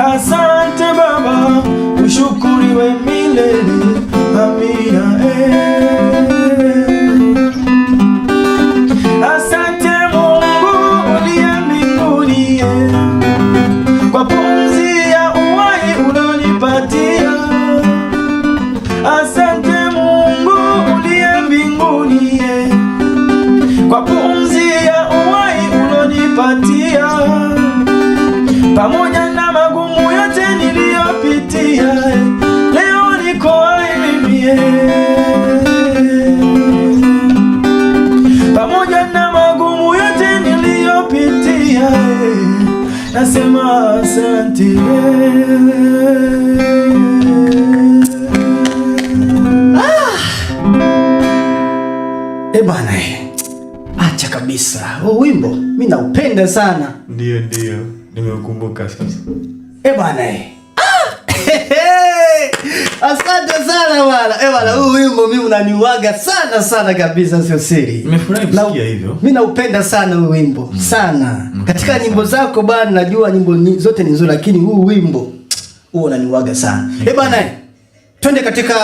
Asante Baba, ushukuriwe milele. Amina. Asante Mungu uliye mbinguni, kwa pumzi ya uhai ulonipatia. nasema asante. Bwana, acha kabisa. Wimbo mimi naupenda sana. Ndio, nimeukumbuka sasa. Bwana. Asante sana bwana. Huu wimbo mimi unaniuaga sana kabisa, sio siri. Nimefurahi kusikia hivyo. Mimi naupenda sana huu wimbo. Sana. Katika nyimbo zako bwana, najua nyimbo zote ni nzuri, lakini huu wimbo huo unaniuaga sana. Bwana, twende katika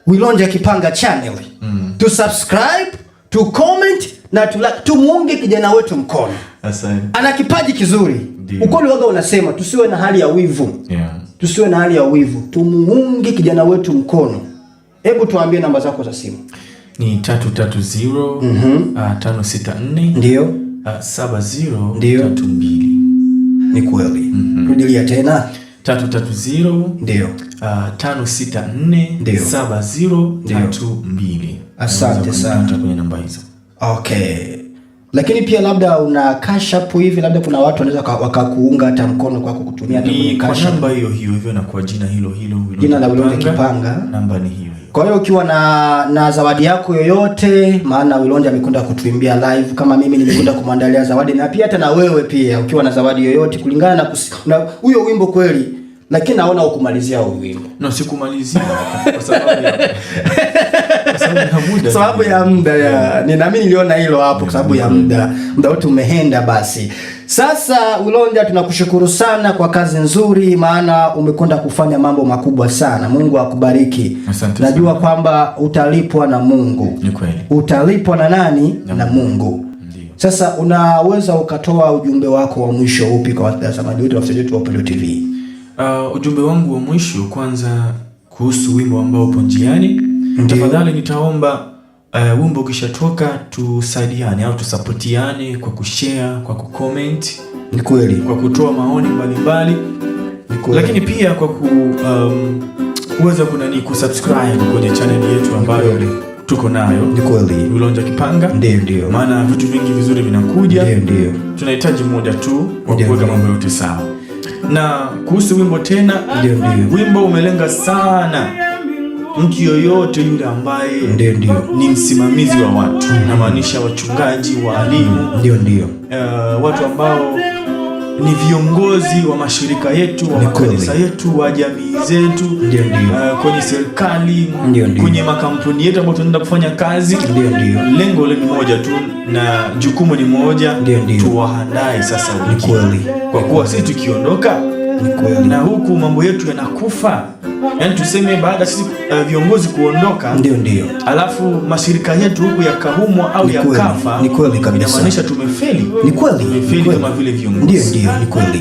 Wilonja Kipanga channel. To subscribe, to comment na to like, tumuunge kijana wetu mkono. Asante. Ana kipaji kizuri. Ukweli waga unasema tusiwe na hali ya wivu. Yeah. Tusiwe na hali ya wivu. Tumuunge kijana wetu mkono. Hebu tuambie namba zako za simu. Ni 330 564 ndio 7032. Ni kweli. Rudilia tena. 330 ndio 564 7032. Asante sana kwenye namba hizo. Okay. Lakini pia labda una cash up hivi, labda kuna watu wanaweza wakakuunga hata mkono kwa kukutumia cash up. Namba hiyo hivyo na kwa jina hilo jina la Wilonja Kipanga. Namba ni hiyo. Kwa hiyo ukiwa na zawadi yako yoyote, maana Wilonja amekwenda kutuimbia live, kama mimi nimekwenda kumwandalia zawadi, na pia hata na wewe pia ukiwa na zawadi yoyote kulingana na huyo wimbo kweli, lakini naona ukumalizia huo wimbo. No, sikumalizia kwa sababu ya muda. Ninaamini niliona hilo hapo kwa sababu ya muda wote umeenda. Basi sasa Wilonja, tunakushukuru sana kwa kazi nzuri, maana umekwenda kufanya mambo makubwa sana. Mungu akubariki. Najua kwamba utalipwa na Mungu. Ni kweli. Utalipwa na nani? Na Mungu. Ndiyo. Sasa unaweza ukatoa ujumbe wako wa mwisho upi kwa watazamaji wetu wa Upendo TV? Ujumbe wangu wa mwisho kwanza kuhusu wimbo ambao upo njiani. Tafadhali nitaomba wimbo ukishatoka tusaidiane au tusapotiane kwa kushare, kwa kucomment. Ni kweli. Kwa kutoa maoni mbalimbali. Lakini pia kwa kuweza kusubscribe kwenye channel yetu ambayo tuko nayo. Ni kweli. Wilonja Kipanga. Ndio. Maana vitu vingi vizuri vinakuja. Ndio. Tunahitaji muda tu kwa kuweka mambo yote sawa. Na kuhusu wimbo tena, wimbo umelenga sana mtu yoyote yule ambaye ni msimamizi wa watu. Namaanisha wachungaji, walimu, watu ambao ni viongozi wa mashirika yetu, wa makanisa yetu, wa jamii zetu, kwenye serikali, kwenye makampuni yetu ambayo tunaenda kufanya kazi. Lengo ni moja tu na jukumu ni moja, tuwaandae sasa wiki. Kwa kuwa sisi tukiondoka na huku mambo yetu yanakufa, yani tuseme baada sisi viongozi kuondoka, alafu mashirika yetu huku yakahumwa au yakafa, inamaanisha tumefeli. Tumefeli kama vile viongozi.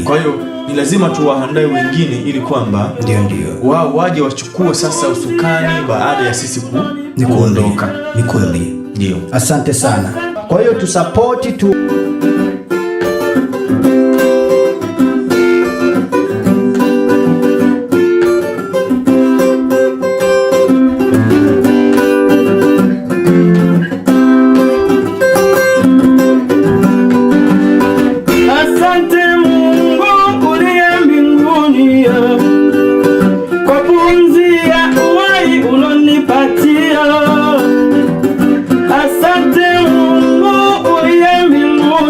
Kwa hiyo ni lazima tuwaandae wengine ili kwamba wao waje wachukue sasa usukani baada ya sisi kuondoka. Ni kweli. Ndio. Asante sana. Kwa hiyo tusupport tu Asante Mungu uliye mbinguni.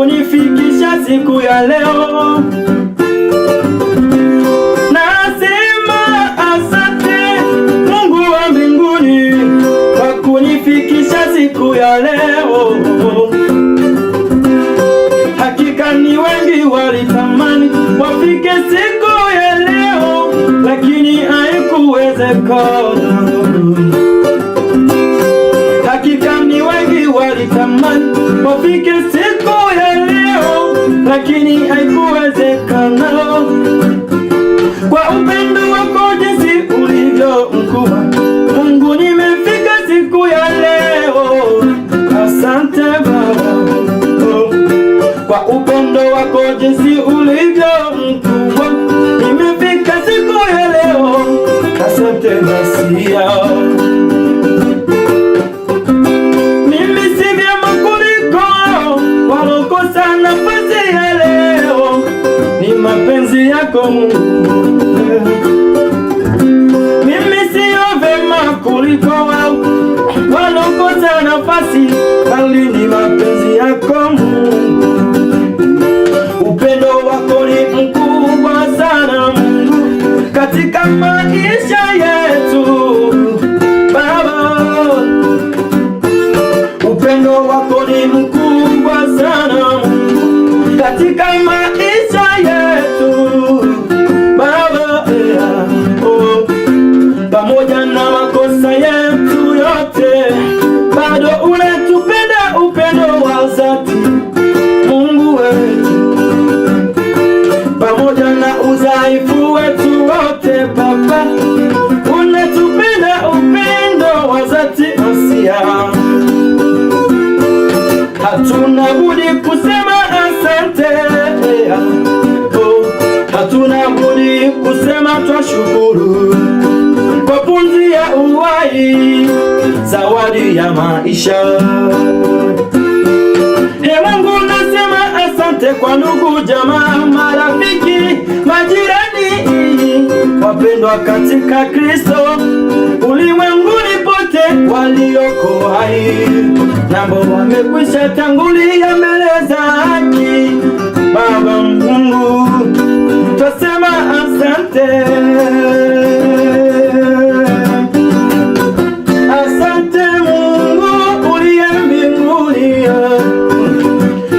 kunifikisha siku ya leo. Nasema asante Mungu wa mbinguni kwa kunifikisha siku ya leo. Hakika ni wengi walitamani wafike siku ya leo, lakini haikuwezekana. Hakika ni wengi walitamani wafike siku ya leo, lakini haikuwezekana. Kwa upendo wako jinsi ulivyo mkubwa, Mungu, nimefika siku ya leo. Asante Baba. Kwa upendo wako jinsi ulivyo mkubwa, nimefika siku ya leo. Asante Masia. Mimi si vyema kuliko walokosa nafasi ya leo, ni mapenzi yako Mungu. Mimi sio vyema kuliko walokosa nafasi, bali ni mapenzi yako Mungu. Upendo wako ni mkubwa sana Mungu katika maisha yetu Baba. Upendo wako ni mkubwa sana Mungu katika maisha yetu Baba. Pamoja na makosa yetu yote, bado unatupenda upendo wa dhati Mungu wetu. Pamoja na udhaifu wetu wote Baba, unatupenda upendo wa dhati Masia. Hatuna budi kusema asante, hatuna budi kusema twashukuru kwa pumzi ya uhai, zawadi ya maisha. Mungu, nasema asante kwa ndugu, jamaa, marafiki, majirani, wapendwa katika Kristo, ulimwenguni pote walioko hai, nabo wamekwisha tangulia mbele za haki. Baba Mungu, twasema asante. Asante Mungu uliye mbinguni,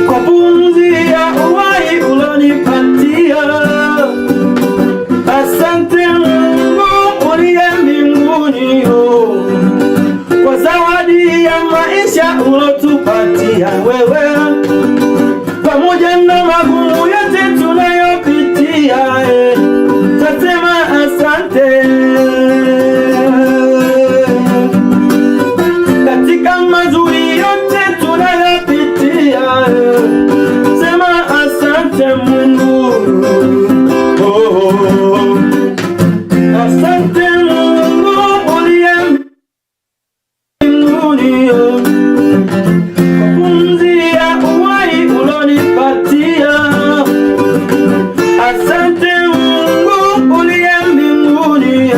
kwa pumzi ya uhai ulonipatia. Asante Mungu uliye mbinguni, kwa zawadi ya maisha ulotupatia wewe, pamoja na magumu yote tunayopitia, tasema asante. Katika mazuri yote tunayopitia, sema asante Mungu. Asante Mungu uliye mbinguni, kwa pumzi ya uhai ulonipatia. Asante Mungu uliye mbinguni,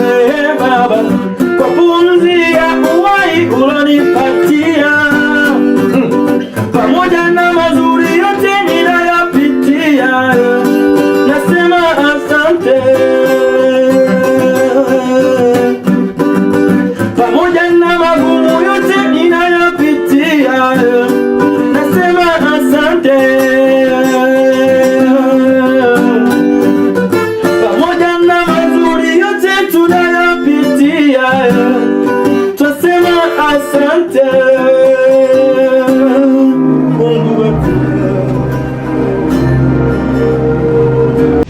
Baba, kwa pumzi ya uhai ulonipatia, pamoja na mazuri yote ninayopitia, nasema asante. Pamoja na magumu yote ninayopitia, nasema asante. Pamoja na mazuri yote tunayopitia, twasema asante. Mungu wetu.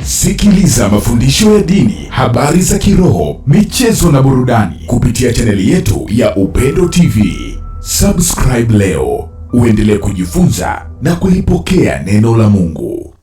Sikiliza mafundisho ya dini, habari za kiroho, michezo na burudani kupitia chaneli yetu ya Upendo TV. Subscribe leo uendelee kujifunza na kulipokea neno la Mungu.